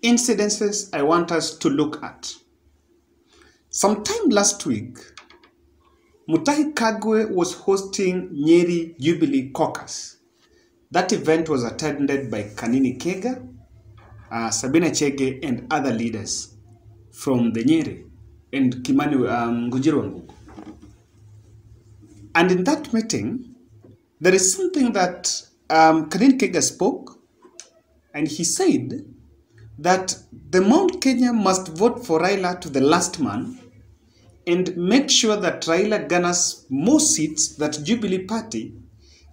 incidences I want us to look at. Sometime last week, Mutahi Kagwe was hosting Nyeri Jubilee Caucus. That event was attended by Kanini Kega, Sabina Chege, and other leaders from the Nyeri and Kimani Ngunjiri Wangugu. And in that meeting, there is something that Kanini Kega spoke, and he said that the Mount Kenya must vote for Raila to the last man and make sure that Raila garners more seats, that Jubilee Party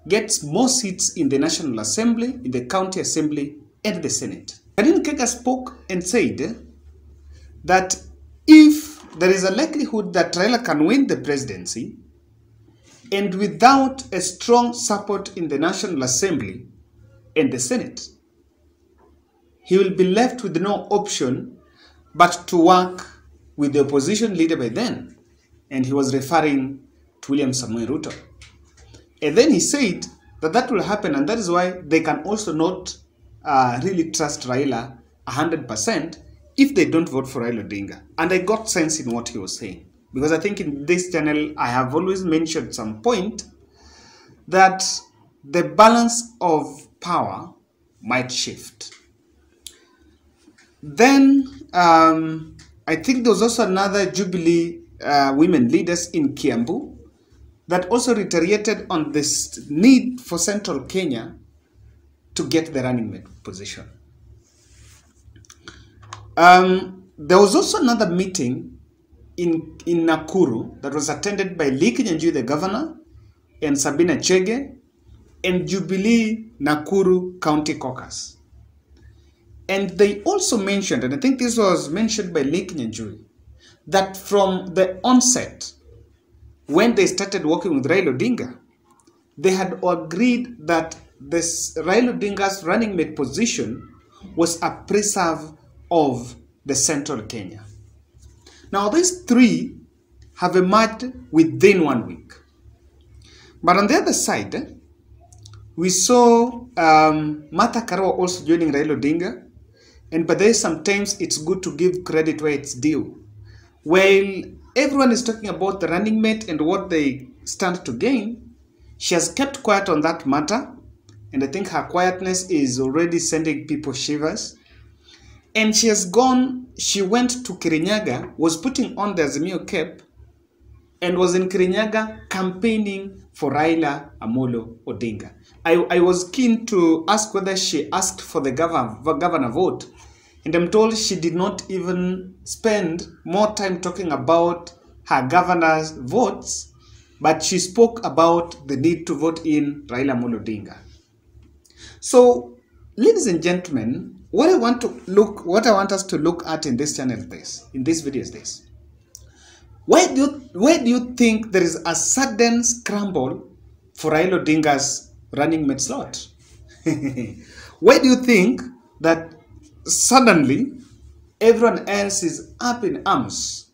gets more seats in the National Assembly, in the County Assembly, and the Senate. Kanini Kega spoke and said that if there is a likelihood that Raila can win the presidency, and without a strong support in the National Assembly and the Senate, he will be left with no option but to work with the opposition leader by then. And he was referring to William Samoei Ruto. And then he said that that will happen, and that is why they can also not really trust Raila 100% if they don't vote for Raila Odinga. And I got sense in what he was saying, because I think in this channel I have always mentioned some point that the balance of power might shift. Then I think there was also another Jubilee women leaders in Kiambu that also reiterated on this need for Central Kenya to get the running mate position. There was also another meeting in Nakuru that was attended by Lee Kinyanjui, the governor, and Sabina Chege, and Jubilee Nakuru County Caucus. And they also mentioned, and I think this was mentioned by Lee Kinyanjui, that from the onset, when they started working with Raila Odinga, they had agreed that this Raila Odinga's running mate position was a preserve of the Central Kenya. Now, these three have emerged within 1 week. But on the other side, we saw Martha Karua also joining Raila Odinga. And by this, sometimes it's good to give credit where it's due. While everyone is talking about the running mate and what they stand to gain, she has kept quiet on that matter. And I think her quietness is already sending people shivers. And she went to Kirinyaga, was putting on the Azimio cape, and was in Kirinyaga campaigning for Raila Amolo Odinga. I was keen to ask whether she asked for the governor vote, and I'm told she did not even spend more time talking about her governor's votes, but she spoke about the need to vote in Raila Amolo Odinga. So, ladies and gentlemen, what I want us to look at in this channel in this video is this. Why do you think there is a sudden scramble for Raila Odinga's running mate slot? Why do you think that suddenly everyone else is up in arms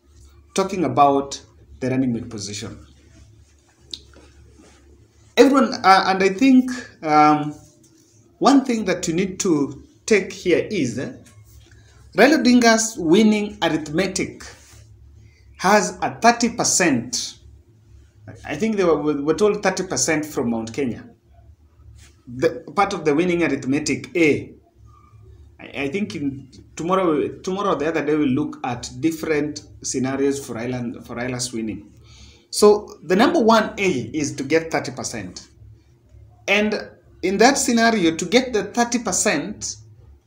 talking about the running mate position? Everyone, and I think one thing that you need to take here is Raila Odinga's winning arithmetic has a 30%. I think they were told 30% from Mount Kenya. The part of the winning arithmetic A. I think tomorrow or the other day we'll look at different scenarios for Raila's winning. So the number 1A is to get 30%. And in that scenario, to get the 30%,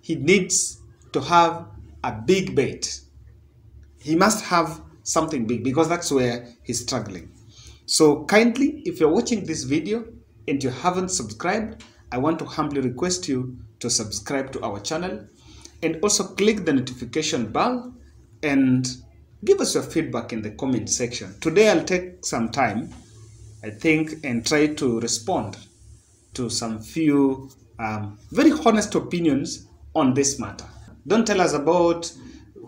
he needs to have a big bet. He must have something big, because that's where he's struggling. So kindly, if you're watching this video and you haven't subscribed, I want to humbly request you to subscribe to our channel and also click the notification bell and give us your feedback in the comment section. Today I'll take some time, I think, and try to respond to some few very honest opinions on this matter. Don't tell us about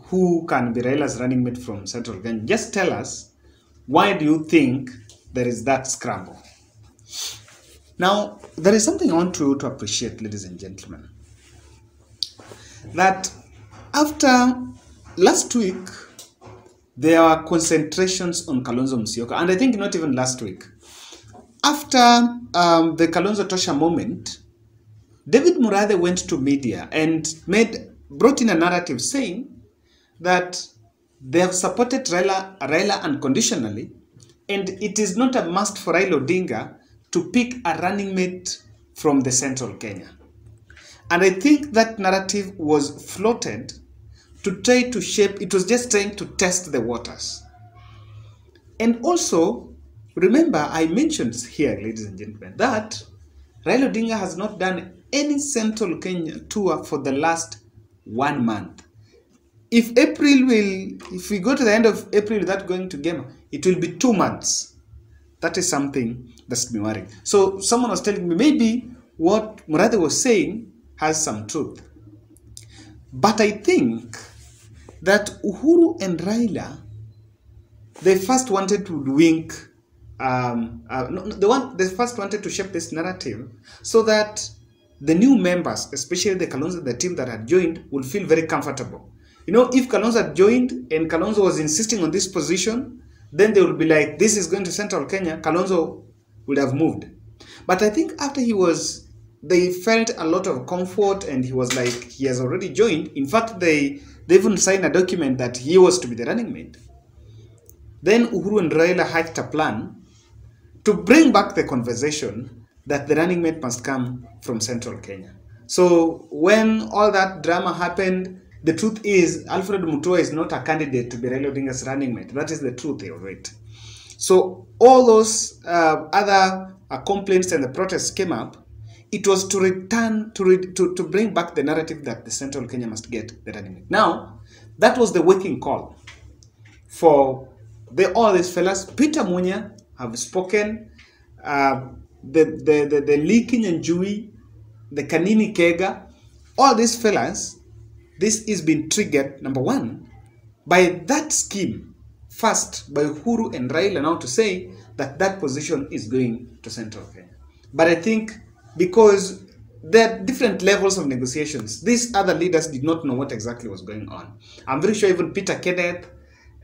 who can be Raila's running mate from Central Kenya. Just tell us, why do you think there is that scramble? Now, there is something I want you to appreciate, ladies and gentlemen. That After last week, there are concentrations on Kalonzo Musyoka, and I think not even last week. After the Kalonzo Tosha moment, David Murathe went to media and brought in a narrative saying that they have supported Raila unconditionally, and it is not a must for Raila Odinga to pick a running mate from the central Kenya. And I think that narrative was floated to try to shape, it was just trying to test the waters. And also, remember, I mentioned here, ladies and gentlemen, that Raila Odinga has not done any central Kenya tour for the last 1 month. If we go to the end of April without going to Gema, it will be 2 months. That is something that's me worrying. So someone was telling me maybe what Murathe was saying has some truth. But I think that Uhuru and Raila, they first wanted to they first wanted to shape this narrative so that the new members, especially the team that had joined, would feel very comfortable. You know, if Kalonzo had joined and Kalonzo was insisting on this position, then they would be like, this is going to Central Kenya, Kalonzo would have moved. But I think after they felt a lot of comfort and he was like, he has already joined. In fact, they even signed a document that he was to be the running mate. Then Uhuru and Raila hatched a plan to bring back the conversation that the running mate must come from Central Kenya. So when all that drama happened, the truth is Alfred Mutua is not a candidate to be Raila Odinga's running mate. That is the truth of it. So all those other complaints and the protests came up. It was to return, to bring back the narrative that the Central Kenya must get the running mate. Now, that was the working call for all these fellas. Peter Munya have spoken, the Lee Kinyanjui, the Kanini Kega, all these fellas. This is being triggered, number one, by that scheme, first by Uhuru and Raila now to say that position is going to Central Kenya. But I think because there are different levels of negotiations, these other leaders did not know what exactly was going on. I'm very sure even Peter Kenneth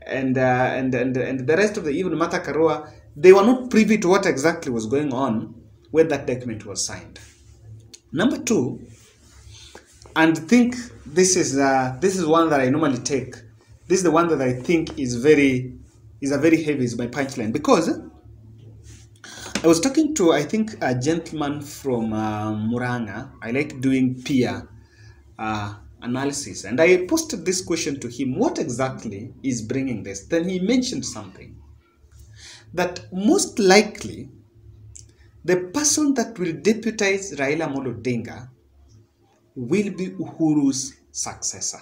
and the rest of even Martha Karua, they were not privy to what exactly was going on when that document was signed. Number two, and think this is one that I normally take. This is the one that I think is very heavy, is my punchline, because I was talking to, I think, a gentleman from Muranga. I like doing peer analysis, and I posted this question to him: what exactly is bringing this? Then he mentioned something that most likely the person that will deputize Raila Amolo Odinga will be Uhuru's successor.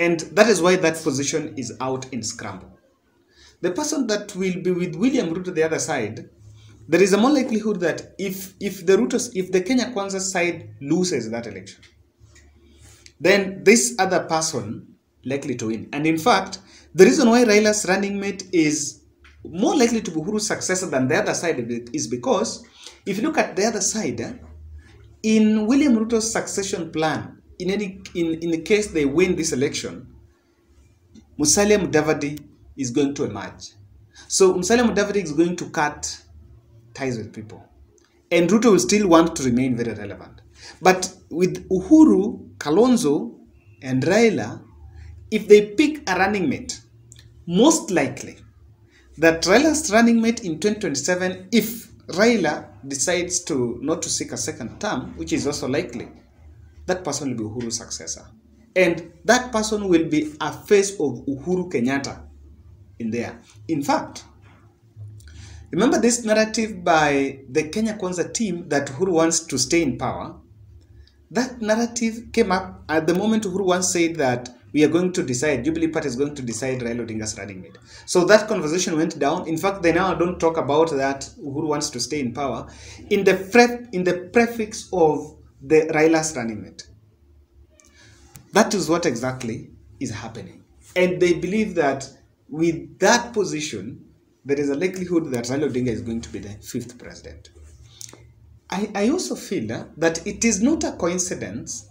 And that is why that position is out in scramble. The person that will be with William Ruto the other side, there is a more likelihood that if the Kenya Kwanza side loses that election, then this other person likely to win. And in fact, the reason why Raila's running mate is more likely to be Uhuru's successor than the other side is because if you look at the other side, in William Ruto's succession plan, in the case they win this election, Musalia Mudavadi is going to emerge. So Musalia Mudavadi is going to cut ties with people. And Ruto will still want to remain very relevant. But with Uhuru, Kalonzo, and Raila, if they pick a running mate, most likely that Raila's running mate in 2027, if Raila decides not to seek a second term, which is also likely, that person will be Uhuru's successor. And that person will be a face of Uhuru Kenyatta in there. In fact, remember this narrative by the Kenya Kwanza team that Uhuru wants to stay in power? That narrative came up at the moment Uhuru once said that we are going to decide, Jubilee Party is going to decide Raila Odinga's running mate. So that conversation went down. In fact, they now don't talk about that Uhuru wants to stay in power in the prefix of the Raila's running mate. That is what exactly is happening. And they believe that with that position, there is a likelihood that Raila Odinga is going to be the 5th president. I also feel that it is not a coincidence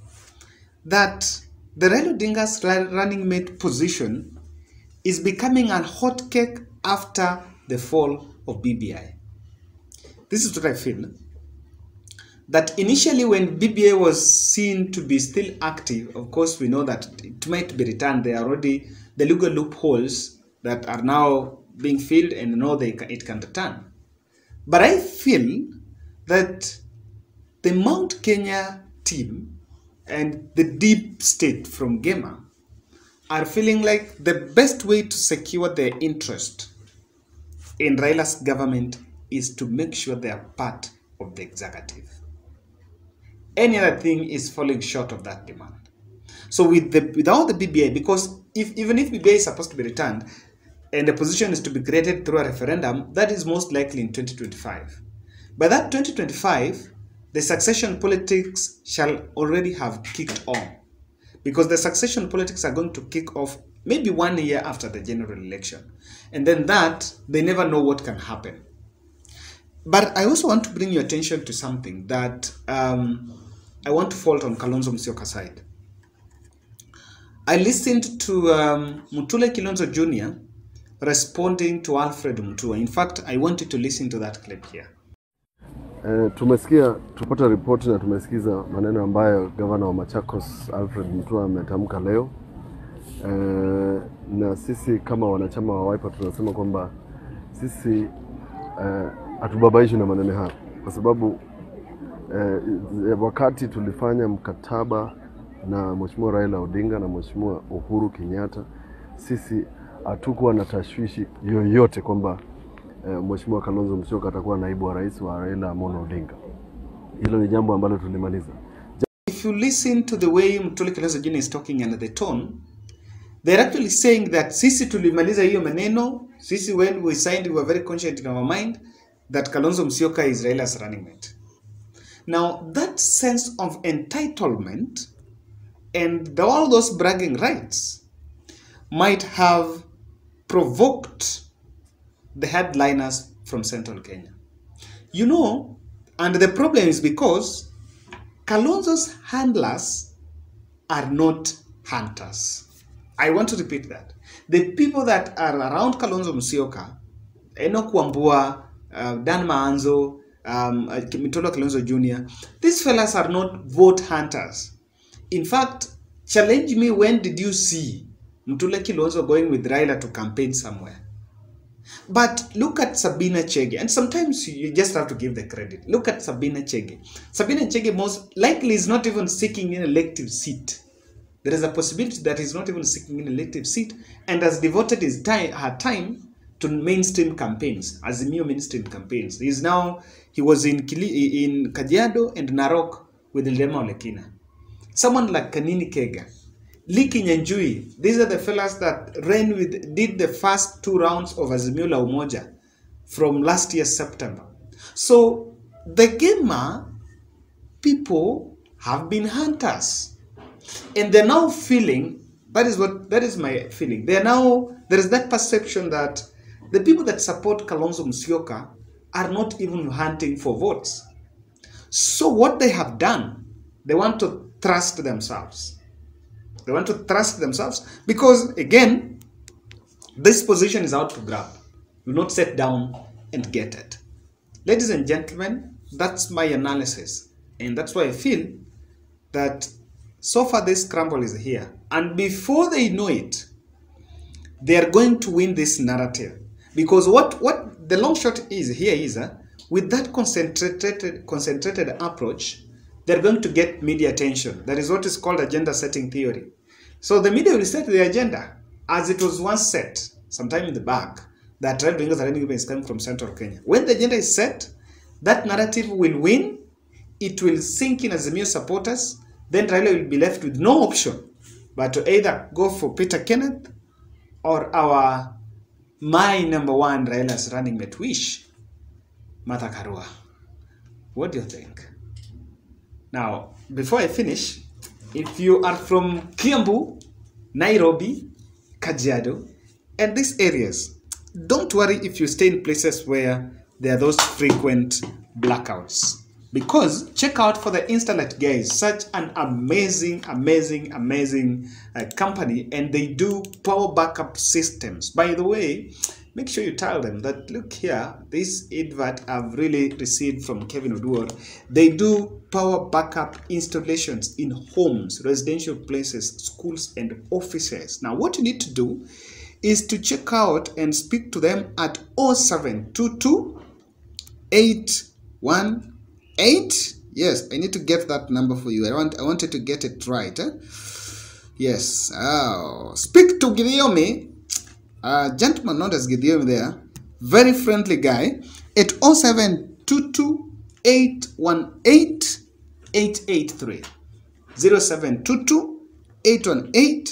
that the Raila Odinga's running mate position is becoming a hot cake after the fall of BBI. This is what I feel. That initially when BBI was seen to be still active, of course we know that it might be returned. There are already the legal loopholes that are now being filled and know it can return. But I feel that the Mount Kenya team and the deep state from Gema are feeling like the best way to secure their interest in Raila's government is to make sure they are part of the executive. Any other thing is falling short of that demand. So without the BBI, because even if BBI is supposed to be returned and the position is to be created through a referendum, that is most likely in 2025. By that 2025, the succession politics shall already have kicked on, because the succession politics are going to kick off maybe 1 year after the general election. And then that, they never know what can happen. But I also want to bring your attention to something that I want to fault on Kalonzo Musyoka's side. I listened to Mutule Kilonzo Jr. responding to Alfred Mutua. In fact, I wanted to listen to that clip here. Tupata ripoti na tumesikiza maneno ambayo gavana wa Machakos Alfred Mutua ametamka leo. Na sisi kama wanachama wa Wiper tunasema kwamba sisi hatubabaishwi na maneno haya, kwa sababu wakati tulifanya mkataba na Mheshimiwa Raila Odinga na Mheshimiwa Uhuru Kenyatta, sisi hatukuwa na tashwishi yoyote kwamba Mheshimiwa Kalonzo Musyoka atakuwa naibu wa rais wa Raila Amolo Odinga. Hilo ni jambo ambalo tulimaliza. If you listen to the way Mutule Kilonzo Jr. is talking and the tone, they're actually saying that sisi tulimaliza hiyo maneno, sisi when we signed we were very conscious in our mind that Kalonzo Musyoka is Raila's running mate. Now that sense of entitlement and all those bragging rights might have provoked the headliners from Central Kenya. You know, and the problem is because Kalonzo's handlers are not hunters. I want to repeat that. The people that are around Kalonzo Musyoka, Enoch Wambua, Dan Maanzo, Mitolo Kilonzo Jr., these fellas are not vote hunters. In fact, challenge me, when did you see Mutule Kilonzo going with Raila to campaign somewhere? But look at Sabina Chege, and sometimes you just have to give the credit. Look at Sabina Chege. Sabina Chege most likely is not even seeking an elective seat. There is a possibility that he's not even seeking an elective seat and has devoted her time to mainstream campaigns, Azimio mainstream campaigns. He was in Kajiado and Narok with Lema Olekina. Someone like Kanini Kega, Liki Nyanjui, these are the fellas that did the first 2 rounds of Azimio la Umoja from last year September. So the Gema people have been hunters, and they're now feeling, that is my feeling, there is that perception that the people that support Kalonzo Musyoka are not even hunting for votes. So what they have done, they want to trust themselves. They want to trust themselves because, again, this position is out to grab. You will not sit down and get it. Ladies and gentlemen, that's my analysis. And that's why I feel that so far this scramble is here. And before they know it, they are going to win this narrative. Because what the long shot is here is, with that concentrated approach, they're going to get media attention. That is what is called agenda setting theory. So the media will set the agenda as it was once set, sometime in the back, that Raila Odinga is coming from Central Kenya. When the agenda is set, that narrative will win, it will sink in as Azimio supporters, then Raila will be left with no option but to either go for Peter Kenneth or my number one Raila's running mate wish, Martha Karua. What do you think? Now, before I finish, if you are from Kiambu, Nairobi, Kajiado, and these areas, don't worry if you stay in places where there are those frequent blackouts. Because check out for the Instalet guys, such an amazing company, and they do power backup systems. By the way, make sure you tell them that, look here, this advert I've really received from Kevin Oduor. They do power backup installations in homes, residential places, schools, and offices. Now, what you need to do is to check out and speak to them at 0722 818. Yes, I need to get that number for you. I wanted to get it right. Yes. Speak to Gideomi. Gentleman known as Gideon there, very friendly guy, at 0722 818 883. 0722 818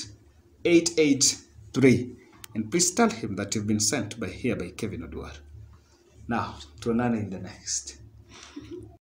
883. And please tell him that you've been sent by Kevin Oduor. Now, tuonane in the next.